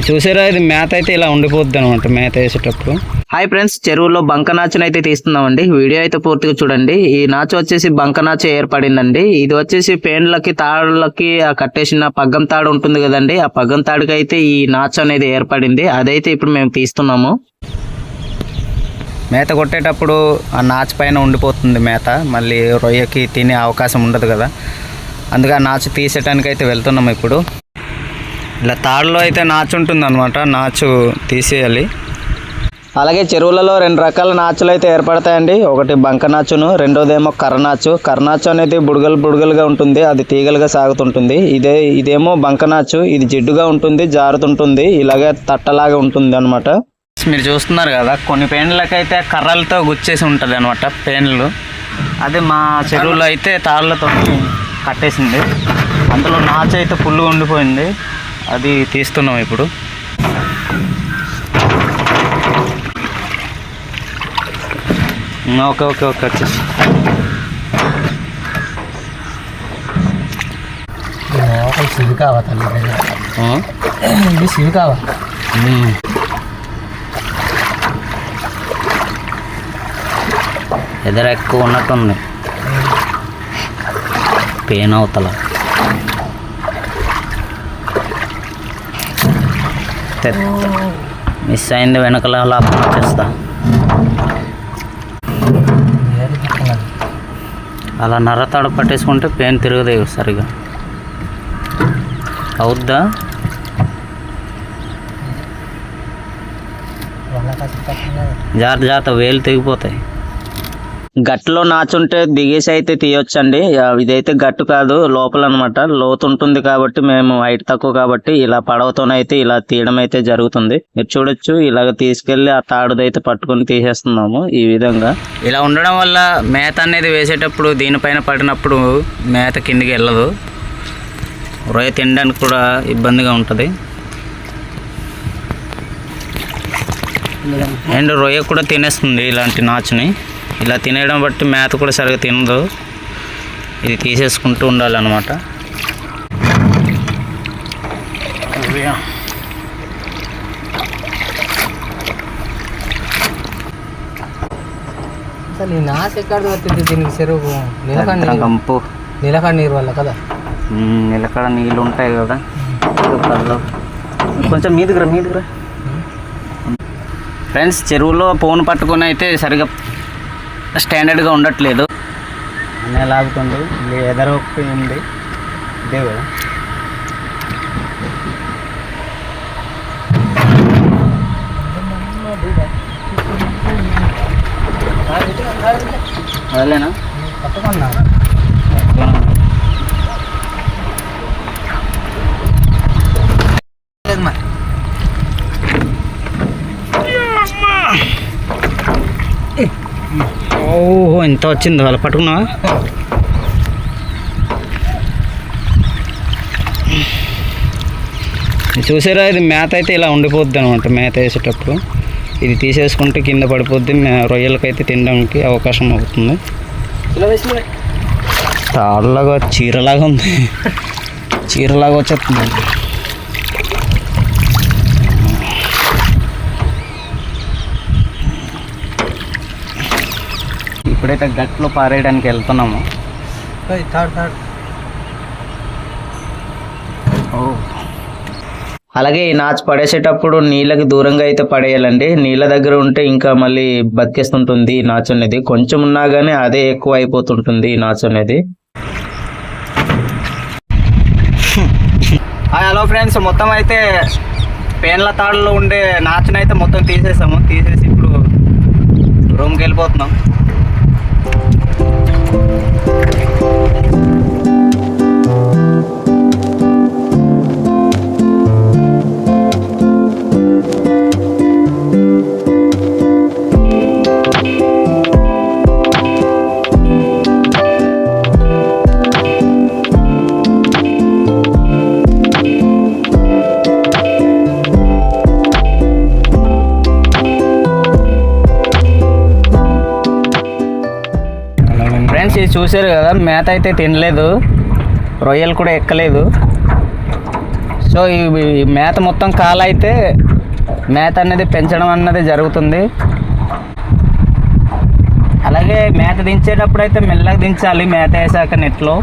చూసారా, ఇది మేత అయితే ఇలా ఉండిపోద్ది అనమాట మేత వేసేటప్పుడు. హాయ్ ఫ్రెండ్స్, చెరువులో బంకనాచును అయితే తీస్తున్నామండి. వీడియో అయితే పూర్తిగా చూడండి. ఈ నాచు వచ్చేసి బంకనాచు ఏర్పడిందండి. ఇది వచ్చేసి పేన్లకి తాడులకి కట్టేసిన పగ్గం తాడు ఉంటుంది కదండి, ఆ పగ్గం తాడుకి అయితే ఈ నాచు అనేది ఏర్పడింది. అదైతే ఇప్పుడు మేము తీస్తున్నాము. మేత కొట్టేటప్పుడు ఆ నాచు పైన ఉండిపోతుంది మేత, మళ్ళీ రొయ్యకి తినే అవకాశం ఉండదు కదా, అందుకే ఆ నాచు తీసేయడానికి అయితే వెళ్తున్నాము ఇప్పుడు. ఇలా తాడులో అయితే నాచు ఉంటుంది అనమాట, నాచు తీసేయాలి. అలాగే చెరువులలో 2 రకాల నాచులు అయితే ఏర్పడతాయండి. ఒకటి బంకనాచును, రెండోదేమో కర్రనాచు. కర్రనాచు అనేది బుడగలుగా ఉంటుంది, అది తీగలుగా సాగుతుంటుంది. ఇదేమో బంకనాచు, ఇది జిడ్డుగా ఉంటుంది, జారుతుంటుంది, ఇలాగే తట్టలాగా ఉంటుంది అనమాట. మీరు చూస్తున్నారు కదా, కొన్ని పేన్లకైతే కర్రలతో గుచ్చేసి ఉంటుంది అనమాట పేన్లు. అదే మా చెరువులో అయితే తాళ్ళతో కట్టేసింది, అందులో నాచు అయితే ఫుల్గా ఉండిపోయింది, అది తీస్తున్నాం ఇప్పుడు. ఓకే ఓకే ఓకే వచ్చేసి సివి కావా తల్లి, సివి కావా. ఎదర ఎక్కువ ఉన్నట్టుంది పెయిన్ అవతల. మిస్ అయింది, వెనకల లాభం వచ్చేస్తా. అలా నర్రతాడు పట్టేసుకుంటే పెయిన్ తిరగదు సరిగా. అవుద్దా? జాగ్రత్త వేలు తెగిపోతాయి. గట్టులో నాచుంటే దిగేసి అయితే తీయొచ్చండి. ఇదైతే గట్టు కాదు, లోపల అనమాట, లోతు ఉంటుంది కాబట్టి మేము హైట్ తక్కువ కాబట్టి ఇలా పడవతోనైతే ఇలా తీయడం అయితే జరుగుతుంది. మీరు చూడొచ్చు, ఇలాగ తీసుకెళ్లి ఆ తాడుదైతే పట్టుకొని తీసేస్తున్నాము. ఈ విధంగా ఇలా ఉండడం వల్ల మేత అనేది వేసేటప్పుడు దీనిపైన పడినప్పుడు మేత కిందికి వెళ్ళదు, రొయ్య తినడానికి కూడా ఇబ్బందిగా ఉంటుంది. అండ్ రొయ్య కూడా తినేస్తుంది ఇలాంటి నాచుని. ఇలా తినేయడం బట్టి మేత కూడా సరిగా తినదు, ఇది తీసేసుకుంటూ ఉండాలన్నమాట. అసలు ఈ నాచు ఎక్కడ దొరుకుతుంది దీనికి? చెరువు కంపు, నిలకడ నీరు వల్ల కదా, నిలకడ నీళ్ళు ఉంటాయి కదా. కొంచెం మీదికి రా. ఫ్రెండ్స్, చెరువులో ఫోన్ పట్టుకొని అయితే సరిగా స్టాండర్డ్గా ఉండట్లేదు, అనే లాగుతుంది. ఎదర ఒకటి ఉంది, ఇదే కదా. అదేనా పట్టుకున్నా. ఓహో, ఇంత వచ్చింది, వాళ్ళు పట్టుకున్నావా? చూసారా, ఇది మేత అయితే ఇలా ఉండిపోద్ది అనమాట మేత వేసేటప్పుడు. ఇది తీసేసుకుంటే కింద పడిపోద్ది, రొయ్యలకైతే తినడానికి అవకాశం అవుతుంది. తాడులాగా చీరలాగా ఉంది, చీరలాగా వచ్చేస్తుంది. ఇప్పుడైతే గట్లో పారేయడానికి వెళ్తున్నాము. అలాగే ఈ నాచు పడేసేటప్పుడు నీళ్ళకి దూరంగా అయితే పడేయాలండి. నీళ్ళ దగ్గర ఉంటే ఇంకా మళ్ళీ బతికేస్తుంటుంది ఈ నాచు అనేది. కొంచెం ఉన్నా కానీ అదే ఎక్కువ అయిపోతుంటుంది ఈ నాచు అనేది. హలో ఫ్రెండ్స్, మొత్తం అయితే పేన్ల తాడులో ఉండే నాచునైతే మొత్తం తీసేసాము. తీసేసి ఇప్పుడు రూమ్కి వెళ్ళిపోతున్నాం. ఫ్రెండ్స్, ఇది చూసారు కదా, మేత అయితే తినలేదు, రొయ్యలు కూడా ఎక్కలేదు. సో ఈ మేత మొత్తం కాలైతే మేత అనేది పెంచడం అన్నది జరుగుతుంది. అలాగే మేత దించేటప్పుడు అయితే మెల్లగా దించాలి. మేత వేసాక నెట్లో